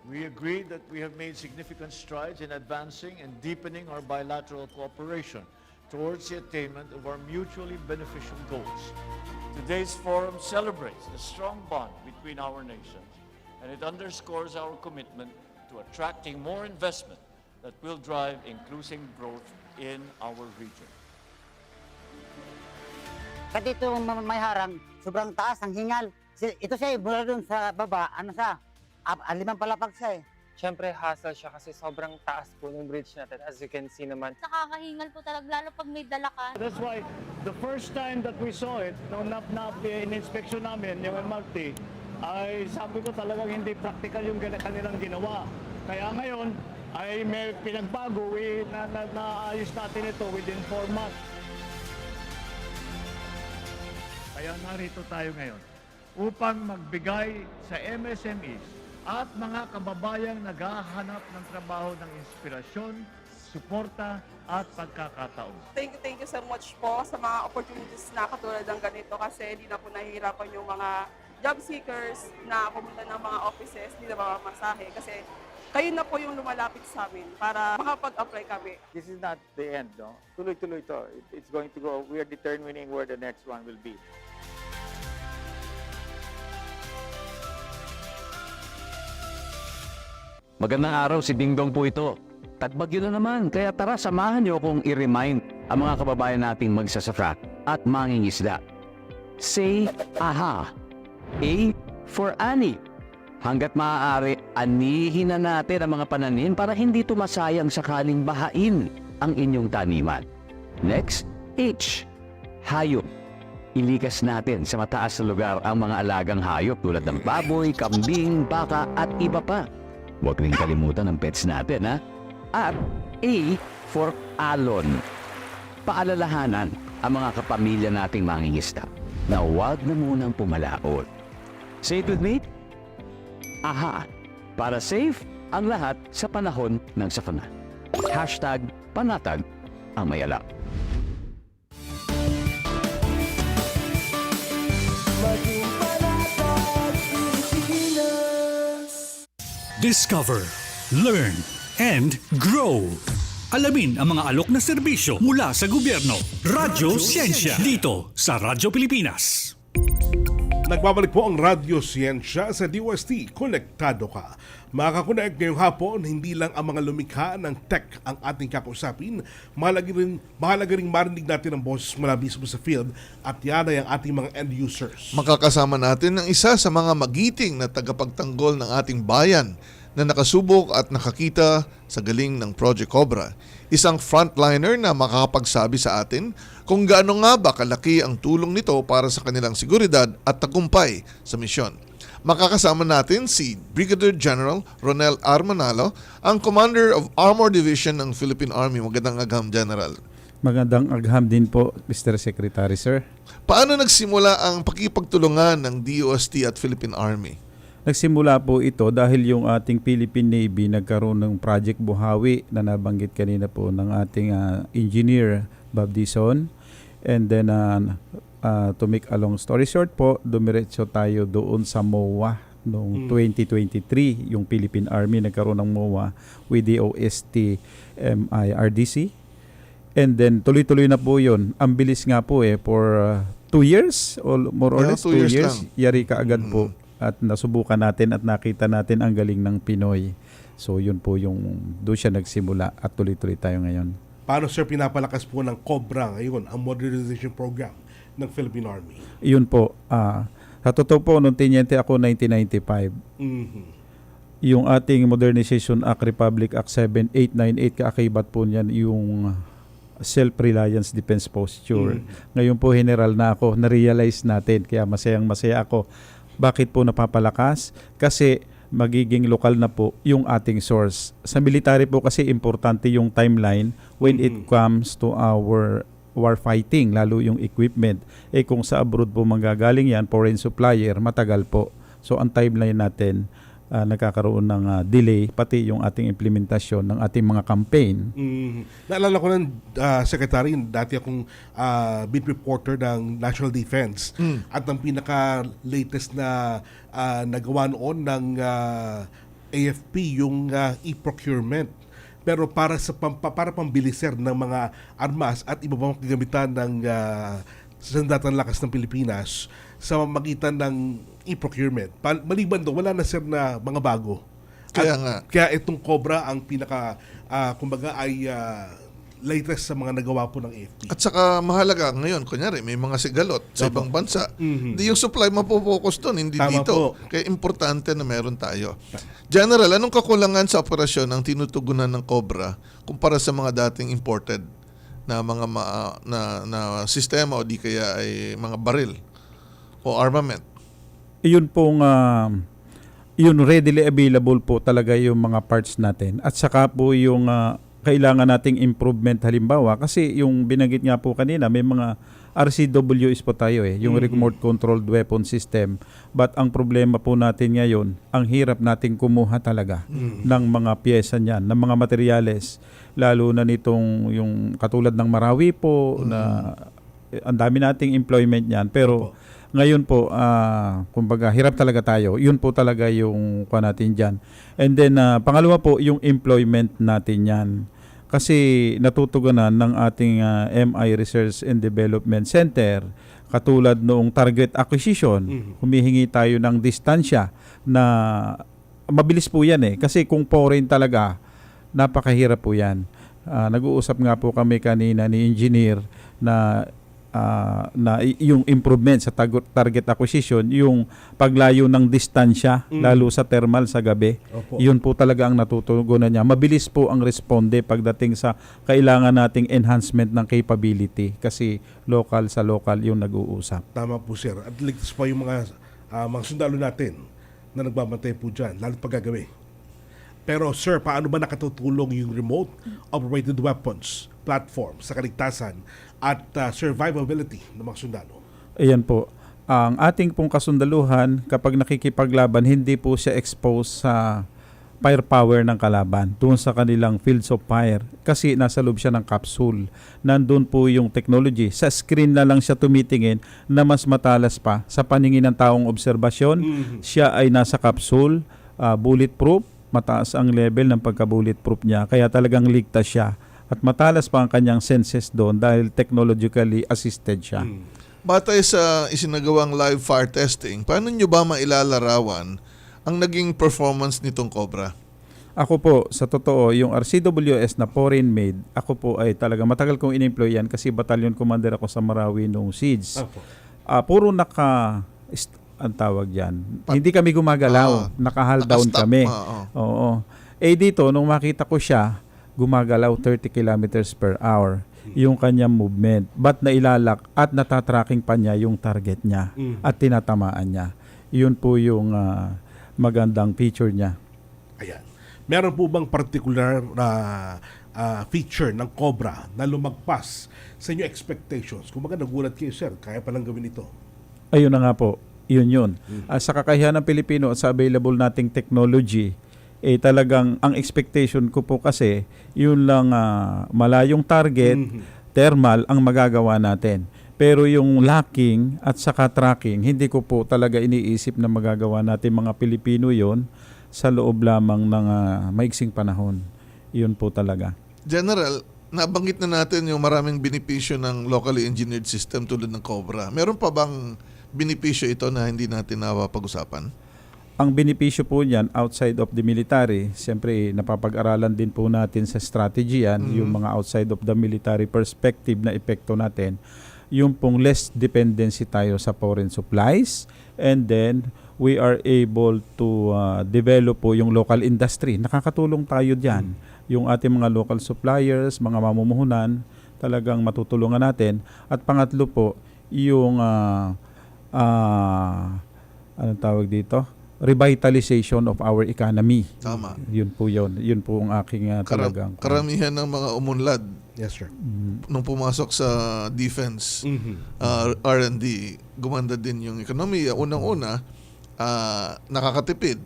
Speaker 13: We agree that we have made significant strides in advancing and deepening our bilateral cooperation towards the attainment of our mutually beneficial goals. Today's forum celebrates the strong bond between our nations, and it underscores our commitment to attracting more investment that will drive inclusive growth in our region.
Speaker 17: Kasi ito may harang, sobrang taas ang hingal. Ito siya, mula dun sa baba, 5 palapag siya eh.
Speaker 10: Siyempre, hassle siya kasi sobrang taas po ng bridge natin. As you can see naman.
Speaker 9: Nakakahingal po talaga, lalo pag may dala ka.
Speaker 13: That's why the first time that we saw it, nung in-inspection namin, yung MRT, ay sabi ko talagang hindi practical yung kanilang ginawa. Kaya ngayon, ay may pinagbago, naayos natin ito within 4 months. Kaya narito tayo ngayon upang magbigay sa MSMEs at mga kababayang naghahanap ng trabaho ng inspirasyon, suporta at pagkakataon.
Speaker 18: Thank you so much po sa mga opportunities na katulad ng ganito kasi hindi na po nahihirapan yung mga job seekers na pumunta ng mga offices, hindi na mamamasahe kasi kayo na po yung lumalapit sa amin para makapag-apply kami.
Speaker 19: This is not the end, no? Tuloy-tuloy to. It's going to go. We are determining where the next one will be.
Speaker 20: Magandang araw, si Dingdong po ito. Tagbagyo na naman, kaya tara samahan niyo akong i-remind ang mga kababayan nating magsasaka at mangingisda. Say aha. A for ani. Hanggat maaari, anihin na natin ang mga pananim para hindi tumasayang sakaling bahain ang inyong taniman. Next, H. Hayop. ilikas natin sa mataas na lugar ang mga alagang hayop tulad ng baboy, kambing, baka at iba pa. Huwag rin kalimutan ang pets natin, ha? At A for alon. Paalalahanan ang mga kapamilya nating mangingisda na huwag na munang pumalaot. Say it with me? Aha! Para safe ang lahat sa panahon ng sakuna. #panatag ang mayalak.
Speaker 15: Discover, learn, and grow. Alamin ang mga alok na serbisyo mula sa gobyerno. Radyo Siyensya dito sa Radyo Pilipinas.
Speaker 6: Nagbabalik po ang Radyo Siyensya sa DOST. Konektado ka. Makakonect ngayong hapon, hindi lang ang mga lumikha ng tech ang ating kakausapin. Mahalaga rin marinig natin ang boses mula mismo sa field at yan ay ang ating mga end users.
Speaker 7: Makakasama natin ang isa sa mga magiting na tagapagtanggol ng ating bayan na nakasubok at nakakita sa galing ng Project Cobra. Isang frontliner na makakapagsabi sa atin kung gaano nga ba kalaki ang tulong nito para sa kanilang seguridad at tagumpay sa misyon. Makakasama natin si Brigadier General Ronel Armanalo, ang Commander of Armor Division ng Philippine Army. Magandang agham, General.
Speaker 21: Magandang agham din po, Mr. Secretary, sir.
Speaker 7: Paano nagsimula ang pakipagtulungan ng DOST at Philippine Army?
Speaker 21: Nagsimula po ito dahil yung ating Philippine Navy nagkaroon ng Project Buhawi na nabanggit kanina po ng ating engineer Bob Dison. And then to make a long story short po, dumiretso tayo doon sa MOA noong 2023. Yung Philippine Army nagkaroon ng MOA with the OST MIRDC. And then tuloy-tuloy na po yun. Ang bilis nga po for 2 years or more or less 2 years. Yari ka agad po. At nasubukan natin at nakita natin ang galing ng Pinoy. So yun po yung doon siya nagsimula at tuloy-tuloy tayo ngayon.
Speaker 6: Paano, sir, pinapalakas po ng COBRA ngayon ang modernization program ng Philippine Army?
Speaker 21: Yun po. Sa totoo po, nung tinyente ako 1995, yung ating Modernization Act, Republic Act 7898, kaakibat po niyan yung self-reliance defense posture. Ngayon po, general na ako, na-realize natin, kaya masayang-masaya ako. Bakit po napapalakas? Kasi magiging lokal na po yung ating source. Sa military po kasi importante yung timeline when it comes to our war fighting, lalo yung equipment. Kung sa abroad po manggagaling yan, foreign supplier, matagal po. So ang timeline natin, nagkakaroon ng delay, pati yung ating implementasyon ng ating mga campaign.
Speaker 6: Naalala ko ng Secretary, dati akong beat reporter ng National Defense at ang pinaka-latest na nagawa noon ng AFP, yung e-procurement. Pero para pambiliser ng mga armas at iba pang kagamitan ng Sandatang Lakas ng Pilipinas sa magitan ng e-procurement. Maliban doon, wala na, sir, na mga bago. Kaya itong COBRA ang pinaka, kumbaga ay latest sa mga nagawa po ng AFP.
Speaker 7: At saka mahalaga ngayon, kunyari may mga sigalot sa ibang bansa. Hindi yung supply mapopokus doon, hindi
Speaker 6: Tama
Speaker 7: dito.
Speaker 6: po.
Speaker 7: Kaya importante na meron tayo. General, anong kakulangan sa operasyon ang tinutugunan ng COBRA kumpara sa mga dating imported na mga na sistema o di kaya ay mga baril o armament?
Speaker 21: Yun pong yun readily available po talaga yung mga parts natin. At saka po yung kailangan nating improvement, halimbawa kasi yung binanggit nga po kanina, may mga RCWs po tayo yung remote controlled weapon system. But ang problema po natin ngayon, ang hirap nating kumuha talaga ng mga pyesa niyan, ng mga materyales, lalo na nitong yung katulad ng Marawi po na ang dami nating employment niyan, pero ngayon po, kumbaga, hirap talaga tayo. Yun po talaga yung kuha natin dyan. And then, pangalawa po, yung employment natin yan. Kasi natutugunan ng ating MI Research and Development Center, katulad noong target acquisition, humihingi tayo ng distansya na mabilis po yan Kasi kung foreign talaga, napakahirap po yan. Nag-uusap nga po kami kanina ni engineer na yung improvement sa target acquisition, yung paglayo ng distansya, lalo sa thermal sa gabi.
Speaker 6: Opo.
Speaker 21: Yun po talaga ang natutugunan niya. Mabilis po ang responde pagdating sa kailangan nating enhancement ng capability kasi local sa local yung nag-uusap.
Speaker 6: Tama po, sir. At ligtas pa yung mga sundalo natin na nagbabantay po dyan, lalo pagkagabi. Pero sir, paano ba nakatutulong yung remote operated weapons platform sa kaligtasan at survivability ng mga sundalo?
Speaker 21: Ayan po. Ang ating pong kasundaluhan, kapag nakikipaglaban, hindi po siya exposed sa firepower ng kalaban doon sa kanilang fields of fire kasi nasa loob siya ng capsule. Nandun po yung technology. Sa screen na lang siya tumitingin na mas matalas pa sa paningin ng taong obserbasyon. Siya ay nasa capsule, bulletproof, mataas ang level ng pagka-bulletproof niya kaya talagang ligtas siya. At matalas pa ang kanyang senses doon dahil technologically assisted siya.
Speaker 7: Batay sa isinagawang live fire testing, paano nyo ba mailalarawan ang naging performance nitong Cobra?
Speaker 21: Ako po, sa totoo, yung RCWS na foreign made, ako po ay talaga matagal kong in-employ yan kasi battalion commander ako sa Marawi nung siege. Puro ang tawag dyan. Hindi kami gumagalaw. Naka-hull down kami. Oo. Dito, nung makita ko siya, gumagalaw 30 kilometers per hour yung kanyang movement. But nailalak at natatracking pa niya yung target niya at tinatamaan niya. Yun po yung magandang feature niya.
Speaker 6: Ayan. Meron po bang particular na feature ng Cobra na lumagpas sa inyo expectations? Kung baga nagulat kayo, sir, kaya palang gawin ito.
Speaker 21: Ayun na nga po. Yun. Sa kakayahan ng Pilipino at sa available nating technology, talagang ang expectation ko po kasi yun lang malayong target, thermal ang magagawa natin. Pero yung locking at saka tracking, hindi ko po talaga iniisip na magagawa natin mga Pilipino yon sa loob lamang ng maiksing panahon. Yun po talaga.
Speaker 7: General, nabanggit na natin yung maraming benepisyo ng locally engineered system tulad ng Cobra. Meron pa bang benepisyo ito na hindi natin napag-usapan?
Speaker 21: Ang benepisyo po niyan outside of the military, siyempre napapag-aralan din po natin sa strategy yan, yung mga outside of the military perspective na epekto natin, yung pong less dependency tayo sa foreign supplies, and then we are able to develop po yung local industry. Nakakatulong tayo diyan. Yung ating mga local suppliers, mga mamumuhunan, talagang matutulungan natin. At pangatlo po, yung anong tawag dito? Revitalization of our economy.
Speaker 7: Tama.
Speaker 21: Yun po yun. Yun po ang aking talagang...
Speaker 7: Karamihan ng mga umunlad
Speaker 6: yes, sir.
Speaker 7: Nung pumasok sa defense, R&D, gumanda din yung ekonomiya. Unang-una, nakakatipid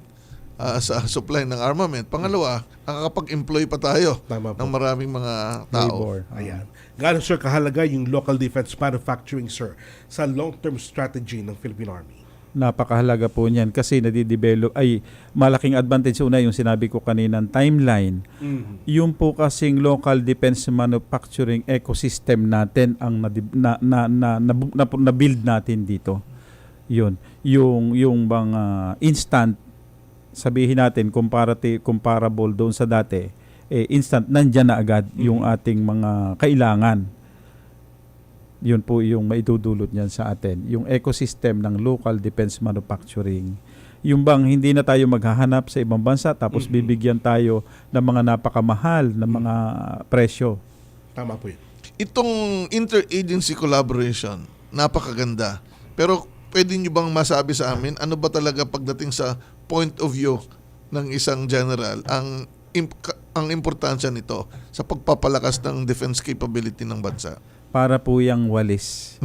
Speaker 7: sa supply ng armament. Pangalawa, nakakapag-employ pa tayo ng maraming mga tao.
Speaker 6: Ayan. Gaano, sir, kahalaga yung local defense manufacturing, sir, sa long-term strategy ng Philippine Army?
Speaker 21: Napakahalaga po niyan kasi nadidevelop ay malaking advantage. Una yung sinabi ko kaninang timeline. Yung po kasing local defense manufacturing ecosystem natin ang na-build natin dito. Yun. Yung bang instant, sabihin natin comparable doon sa dati, instant nandyan na agad yung ating mga kailangan. Yun po yung maidudulot niyan sa atin. Yung ecosystem ng local defense manufacturing. Yung bang hindi na tayo maghahanap sa ibang bansa tapos bibigyan tayo ng mga napakamahal na mga presyo.
Speaker 6: Tama po yun.
Speaker 7: Itong interagency collaboration, napakaganda. Pero pwede nyo bang masabi sa amin, ano ba talaga pagdating sa point of view ng isang general, ang importansya nito sa pagpapalakas ng defense capability ng bansa?
Speaker 21: Para po yung walis,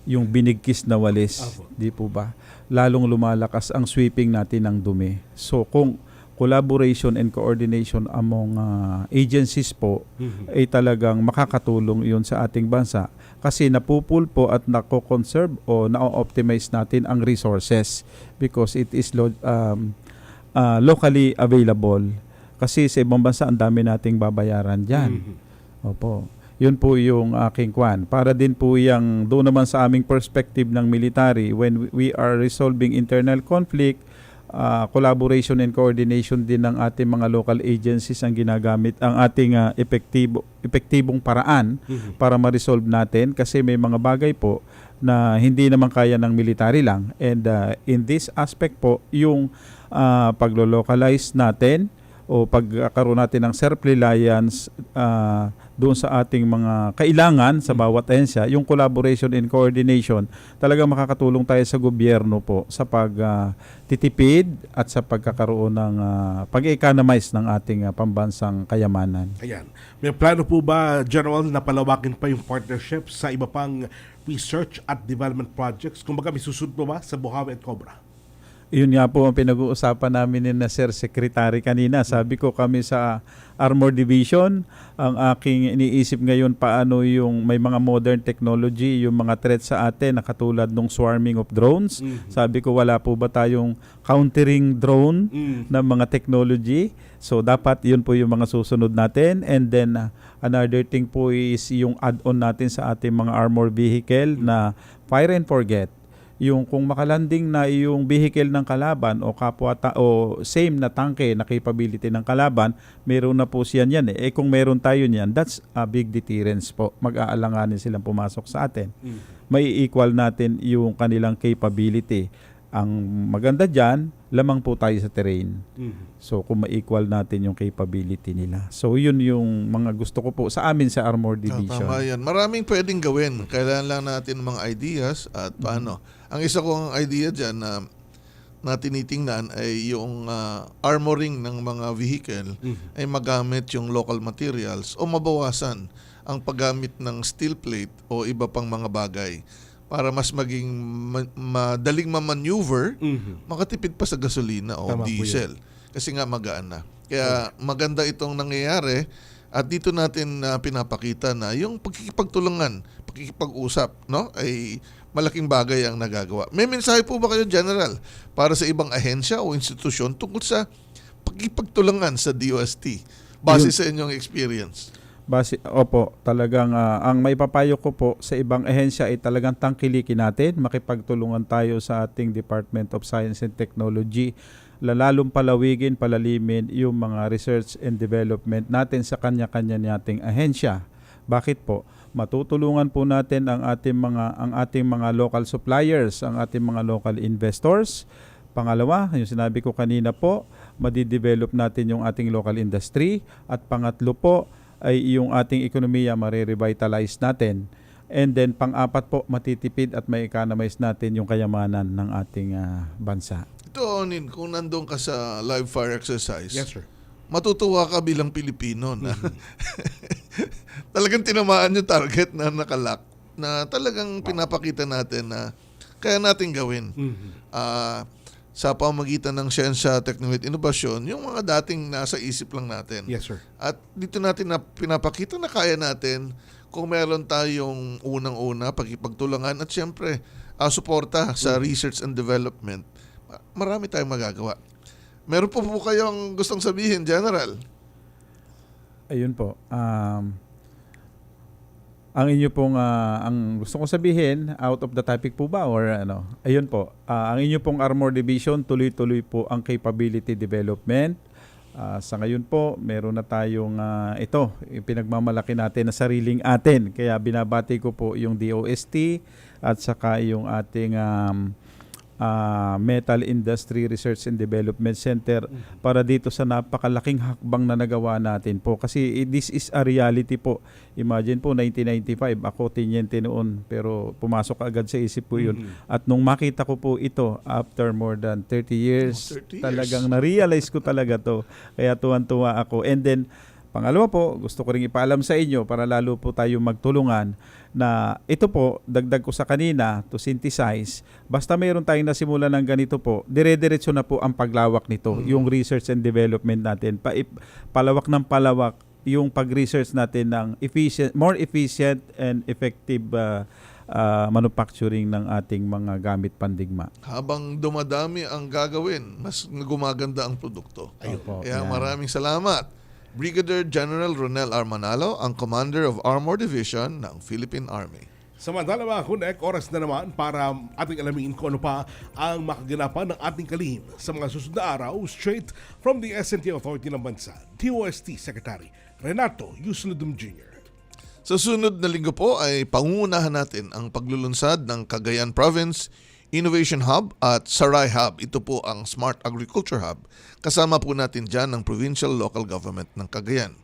Speaker 21: yung binigkis na walis, di po ba? Lalong lumalakas ang sweeping natin ng dumi. So kung collaboration and coordination among agencies po, ay talagang makakatulong yun sa ating bansa. Kasi napupulpo at nako-conserve o na-optimize natin ang resources because it is locally available. Kasi sa ibang bansa, ang dami nating babayaran dyan. Opo. Yun po yung aking kwan. Para din po yung doon naman sa aming perspective ng military, when we are resolving internal conflict, collaboration and coordination din ng ating mga local agencies ang ginagamit, ang ating epektibong paraan para ma-resolve natin, kasi may mga bagay po na hindi naman kaya ng military lang. And in this aspect po, yung paglo-localize natin o pagkakaroon natin ng self-reliance doon sa ating mga kailangan sa bawat ahensya, yung collaboration and coordination, talagang makakatulong tayo sa gobyerno po sa pagtitipid at sa pagkakaroon ng pag-economize ng ating pambansang kayamanan.
Speaker 6: Ayan. May plano po ba, General, na palawakin pa yung partnership sa iba pang research at development projects? Kung baga may susunod po ba sa Buhawi at Cobra?
Speaker 21: Yun nga po ang pinag-uusapan namin ni na Sir Secretary kanina. Sabi ko, kami sa Armor Division, ang aking iniisip ngayon paano yung may mga modern technology, yung mga threats sa atin na katulad ng swarming of drones. Sabi ko, wala po ba tayong countering drone na mga technology? So dapat yun po yung mga susunod natin. And then another thing po is yung add-on natin sa ating mga armor vehicle na fire and forget. Yung kung makalanding na yung vehicle ng kalaban o kapwa o same na tanke na capability ng kalaban, meron na po siyan yan eh. Kung meron tayo niyan, that's a big deterrence po. Mag-aalanganin silang pumasok sa atin. May equal natin yung kanilang capability. Ang maganda dyan, lamang po tayo sa terrain. So kung ma-equal natin yung capability nila. So yun yung mga gusto ko po sa amin sa Armor Division.
Speaker 7: Tama yan. Maraming pwedeng gawin. Kailangan lang natin mga ideas at paano. Ang isa kong idea dyan na tinitingnan ay yung armoring ng mga vehicle ay magamit yung local materials o mabawasan ang paggamit ng steel plate o iba pang mga bagay para mas maging madaling ma-maneuver, makatipid pa sa gasolina o diesel. Kasi nga magaan na. Kaya maganda itong nangyayari at dito natin pinapakita na yung pagkikipagtulungan, pagkikipag-usap, no, ay malaking bagay ang nagagawa. May mensahe po ba kayo, General, para sa ibang ahensya o institusyon tungkol sa pagkikipagtulungan sa DOST base sa inyong experience?
Speaker 21: Opo, talagang ang may papayo ko po sa ibang ahensya ay talagang tangkilikin natin, makipagtulungan tayo sa ating Department of Science and Technology, lalong palawigin, palalimin yung mga research and development natin sa kanya-kanya nating ahensya. Bakit po? Matutulungan po natin ang ating mga local suppliers, ang ating mga local investors. Pangalawa, yung sinabi ko kanina po, madidevelop natin yung ating local industry. At pangatlo po, ay yung ating ekonomiya ma-revitalize natin. And then pang-apat po, matitipid at ma-economize natin yung kayamanan ng ating bansa.
Speaker 7: Ito, Onin, kung nandun ka sa live fire exercise,
Speaker 6: yes, sir,
Speaker 7: matutuwa ka bilang Pilipino na talagang tinamaan yung target na nakalak, na talagang pinapakita natin na kaya natin gawin. Sa pamagitan ng siyensya, teknolohiya at inobasyon, yung mga dating nasa isip lang natin.
Speaker 6: Yes, sir.
Speaker 7: At dito natin na pinapakita na kaya natin kung meron tayong unang-una, pagkipagtulungan at siyempre, suporta sa research and development. Marami tayong magagawa. Meron po kayong gustong sabihin, General?
Speaker 21: Ayun po. Ang inyo pong ang gusto kong sabihin, out of the topic po ba or ano? Ayun po. Ang inyo pong Armor Division, tuloy-tuloy po ang capability development. Sa ngayon po, meron na tayong ito, pinagmamalaki natin na sariling atin. Kaya binabati ko po yung DOST at saka yung ating Metal Industry Research and Development Center para dito sa napakalaking hakbang na nagawa natin po. Kasi this is a reality po. Imagine po, 1995, ako tinyente noon, pero pumasok agad sa isip po yun. At nung makita ko po ito, after more than 30 years, talagang na-realize ko talaga to. Kaya tuwan-tuwa ako. And then, pangalawa po, gusto ko rin ipaalam sa inyo para lalo po tayo magtulungan na ito po, dagdag ko sa kanina to synthesize, basta mayroon tayong nasimula ng ganito po, dire-diretso na po ang paglawak nito, yung research and development natin, palawak ng palawak yung pag-research natin ng more efficient and effective manufacturing ng ating mga gamit pandigma.
Speaker 7: Habang dumadami ang gagawin, mas gumaganda ang produkto. Kaya maraming salamat. Brigadier General Ronel R. Manalo, ang Commander of Armor Division ng Philippine Army.
Speaker 6: Samantala mga Connect, oras na naman para ating alamin kung ano pa ang makaganapan ng ating kalihim sa mga susunod na araw straight from the S&T Authority ng bansa, DOST Secretary Renato Yusludum Jr.
Speaker 7: Sa sunod na linggo po ay pangungunahan natin ang paglulunsad ng Cagayan Province Innovation Hub at Saray Hub. Ito po ang Smart Agriculture Hub. Kasama po natin dyan ang Provincial Local Government ng Cagayan.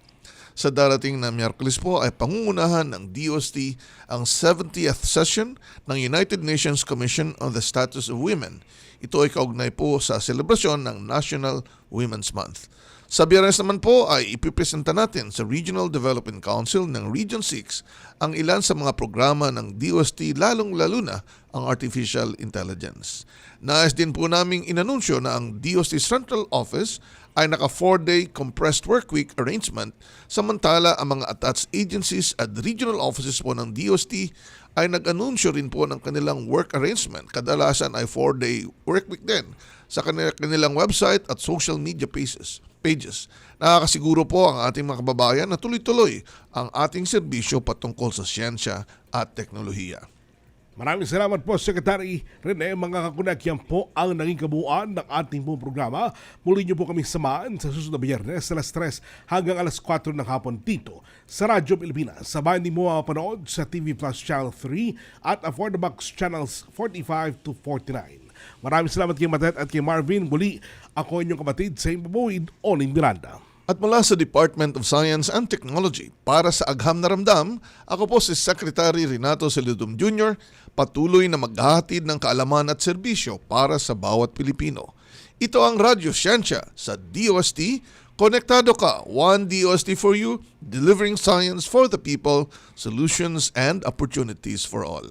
Speaker 7: Sa darating na Miyerkules po ay pangungunahan ng DOST ang 70th session ng United Nations Commission on the Status of Women. Ito ay kaugnay po sa selebrasyon ng National Women's Month. Sa Biyernes naman po ay ipipresenta natin sa Regional Development Council ng Region 6 ang ilan sa mga programa ng DOST, lalong-lalo na ang Artificial Intelligence. Nais din po naming inanunsyo na ang DOST Central Office ay naka 4-day compressed work week arrangement, samantala ang mga attached agencies at regional offices po ng DOST ay nag-anunsyo rin po ng kanilang work arrangement. Kadalasan ay 4-day work week din sa kanilang website at social media pages. Nakakasiguro po ang ating mga kababayan na tuloy-tuloy ang ating serbisyo patungkol sa siyensya at teknolohiya.
Speaker 6: Maraming salamat po, Secretary Rene. Mga kakunak, yan po ang naging kabuuan ng ating pong programa. Muli niyo po kami samahan sa susunod na Biyernes, alas 3 hanggang alas 4 ng hapon dito sa Radyo Pilipinas. Sabayan din mo mapanood sa TV Plus Channel 3 at Affordabox Channels 45 to 49. Maraming salamat kay Matet at kay Marvin. Muli, ako inyong kapatid sa Imbabuid, Oling Miranda.
Speaker 7: At mula sa Department of Science and Technology, para sa Agham na Ramdam, ako po si Secretary Renato Yusludum Jr., patuloy na maghahatid ng kaalaman at serbisyo para sa bawat Pilipino. Ito ang Radyo Siyensya sa DOST. Konektado ka, one DOST for you, delivering science for the people, solutions and opportunities for all.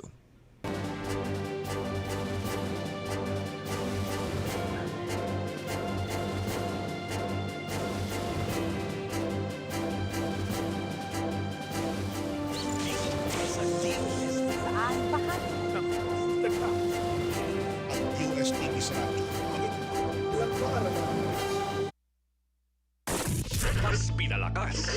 Speaker 15: Mas pinalakas,